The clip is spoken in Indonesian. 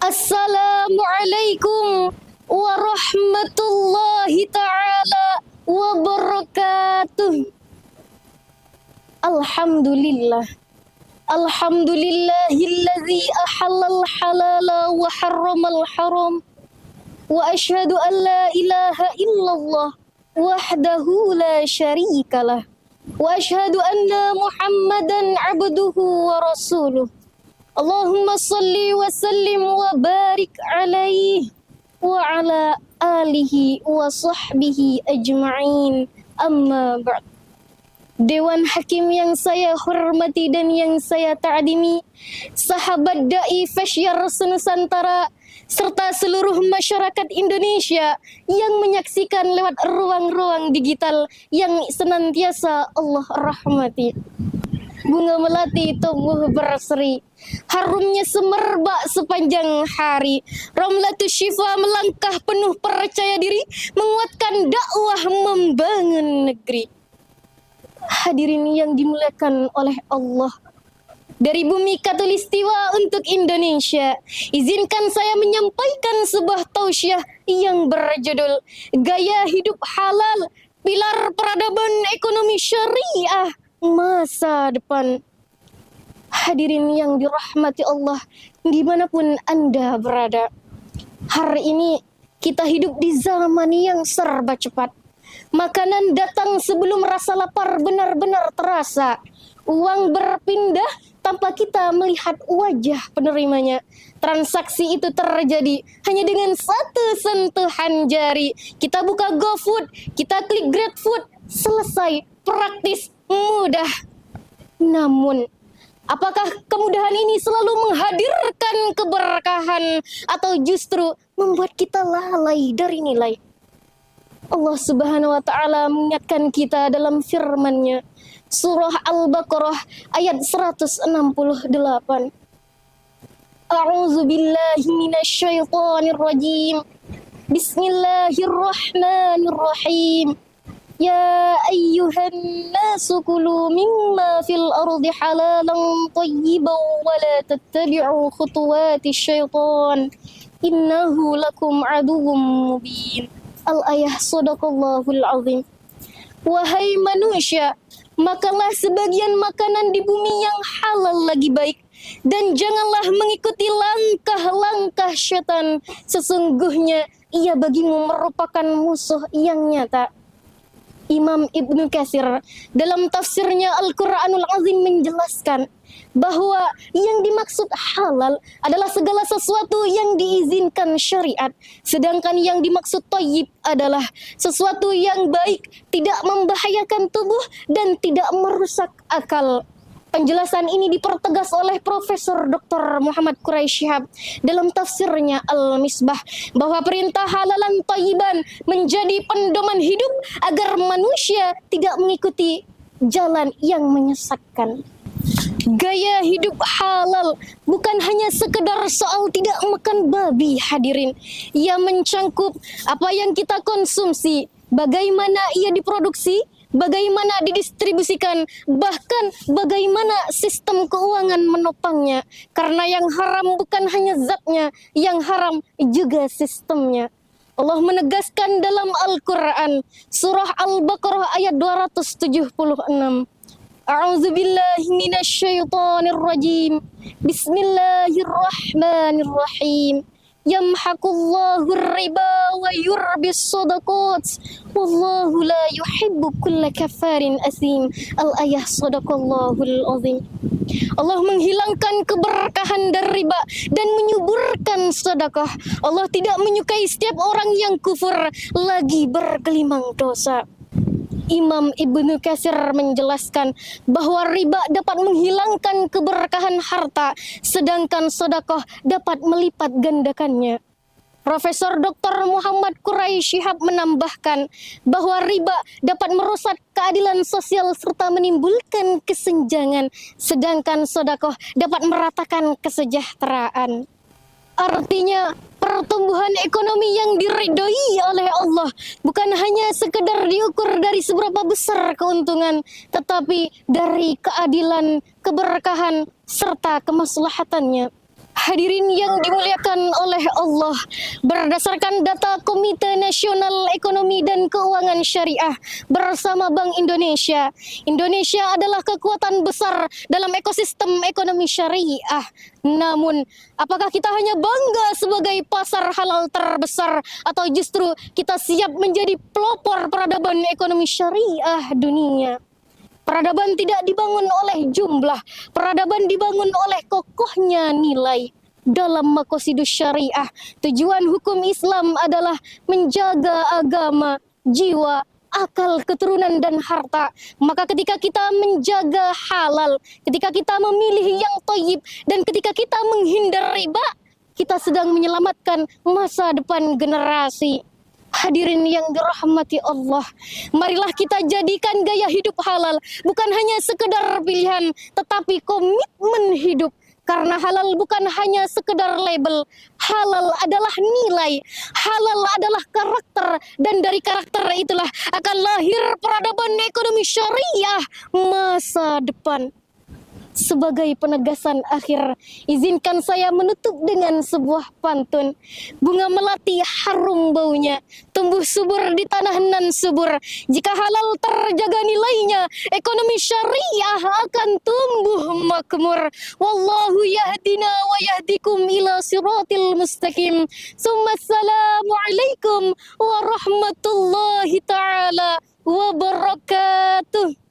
Assalamualaikum warahmatullahi ta'ala wabarakatuh. Alhamdulillah. Alhamdulillahilladzi ahallal halala wa harramal haram. Wa asyhadu an la ilaha illallah wahdahu la syarikalah. Wa asyhadu anna Muhammadan abduhu wa rasuluh. Allahumma salli wa sallim wa barik alaihi wa ala alihi wa sahbihi ajma'in. Amma ba'd. Dewan Hakim yang saya hormati dan yang saya ta'adimi, sahabat da'i Fasyar Nusantara, serta seluruh masyarakat Indonesia yang menyaksikan lewat ruang-ruang digital yang senantiasa Allah rahmati. Bunga melati tumbuh berseri, harumnya semerbak sepanjang hari. Ramlatus Syifa melangkah penuh percaya diri, menguatkan dakwah membangun negeri. Hadirin yang dimuliakan oleh Allah, dari bumi Katulistiwa untuk Indonesia, izinkan saya menyampaikan sebuah tausiah yang berjudul Gaya Hidup Halal, Pilar Peradaban Ekonomi Syariah Masa Depan. Hadirin yang dirahmati Allah dimanapun Anda berada, hari ini kita hidup di zaman yang serba cepat. Makanan datang sebelum rasa lapar benar-benar terasa. Uang berpindah tanpa kita melihat wajah penerimanya. Transaksi itu terjadi hanya dengan satu sentuhan jari. Kita buka GoFood, kita klik GrabFood, selesai, praktis, mudah. Namun, apakah kemudahan ini selalu menghadirkan keberkahan atau justru membuat kita lalai dari nilai? Allah Subhanahu wa taala mengingatkan kita dalam firman-Nya, surah Al-Baqarah ayat 168. A'udzu billahi minasyaitonir rajim. Bismillahirrahmanirrahim. Ya ayyuhan nasu kulu mimma fil ardi halalan thayyiban wa la tattabi'u khutuwatis syaitan. Innahu lakum aduwwum mubin. Al-ayah, sadaqallahul azim. Wahai manusia, makanlah sebagian makanan di bumi yang halal lagi baik, dan janganlah mengikuti langkah-langkah syaitan. Sesungguhnya ia bagimu merupakan musuh yang nyata. Imam Ibnu Katsir dalam tafsirnya Al-Quranul Azim menjelaskan bahwa yang dimaksud halal adalah segala sesuatu yang diizinkan syariat, sedangkan yang dimaksud thayyib adalah sesuatu yang baik, tidak membahayakan tubuh dan tidak merusak akal. Penjelasan ini dipertegas oleh Profesor Dr. Muhammad Quraisy Shihab dalam tafsirnya Al-Misbah, bahwa perintah halalan thayyiban menjadi pedoman hidup agar manusia tidak mengikuti jalan yang menyesatkan. Gaya hidup halal bukan hanya sekedar soal tidak makan babi, hadirin. Ia mencangkup apa yang kita konsumsi, bagaimana ia diproduksi, bagaimana didistribusikan, bahkan bagaimana sistem keuangan menopangnya. Karena yang haram bukan hanya zatnya, yang haram juga sistemnya. Allah menegaskan dalam Al-Quran, surah Al-Baqarah ayat 276. A'udzu billahi minasyaitonir rajim. Bismillahirrahmanirrahim. Yamhaqullahu riba wa yurbis sadaqat. Wallahu la yuhibbu kulla kafarin asim. Al-ayah, sadaqallahul azim. Allah menghilangkan keberkahan dari riba dan menyuburkan sedekah. Allah tidak menyukai setiap orang yang kufur lagi bergelimang dosa. Imam Ibnu Katsir menjelaskan bahwa riba dapat menghilangkan keberkahan harta, sedangkan sedekah dapat melipat gandakannya. Profesor Dr. Muhammad Quraisy Shihab menambahkan bahwa riba dapat merusak keadilan sosial serta menimbulkan kesenjangan, sedangkan sedekah dapat meratakan kesejahteraan. Artinya, pertumbuhan ekonomi yang diridhoi oleh Allah bukan hanya sekedar diukur dari seberapa besar keuntungan, tetapi dari keadilan, keberkahan, serta kemaslahatannya. Hadirin yang dimuliakan oleh oleh Allah. Berdasarkan data Komite Nasional Ekonomi dan Keuangan Syariah bersama Bank Indonesia, Indonesia adalah kekuatan besar dalam ekosistem ekonomi syariah. Namun, apakah kita hanya bangga sebagai pasar halal terbesar atau justru kita siap menjadi pelopor peradaban ekonomi syariah dunia? Peradaban tidak dibangun oleh jumlah, peradaban dibangun oleh kokohnya nilai. Dalam Maqasidus Syariah, tujuan hukum Islam adalah menjaga agama, jiwa, akal, keturunan, dan harta. Maka ketika kita menjaga halal, ketika kita memilih yang thayyib, dan ketika kita menghindar riba, kita sedang menyelamatkan masa depan generasi. Hadirin yang dirahmati Allah, marilah kita jadikan gaya hidup halal bukan hanya sekedar pilihan, tetapi komitmen hidup. Karena halal bukan hanya sekedar label, halal adalah nilai, halal adalah karakter, dan dari karakter itulah akan lahir peradaban ekonomi syariah masa depan. Sebagai penegasan akhir, izinkan saya menutup dengan sebuah pantun. Bunga melati harum baunya, tumbuh subur di tanah nan subur. Jika halal terjaga nilainya, ekonomi syariah akan tumbuh makmur. Wallahu yahdina wa yahdikum ila siratil mustaqim. Assalamualaikum warahmatullahi ta'ala wabarakatuh.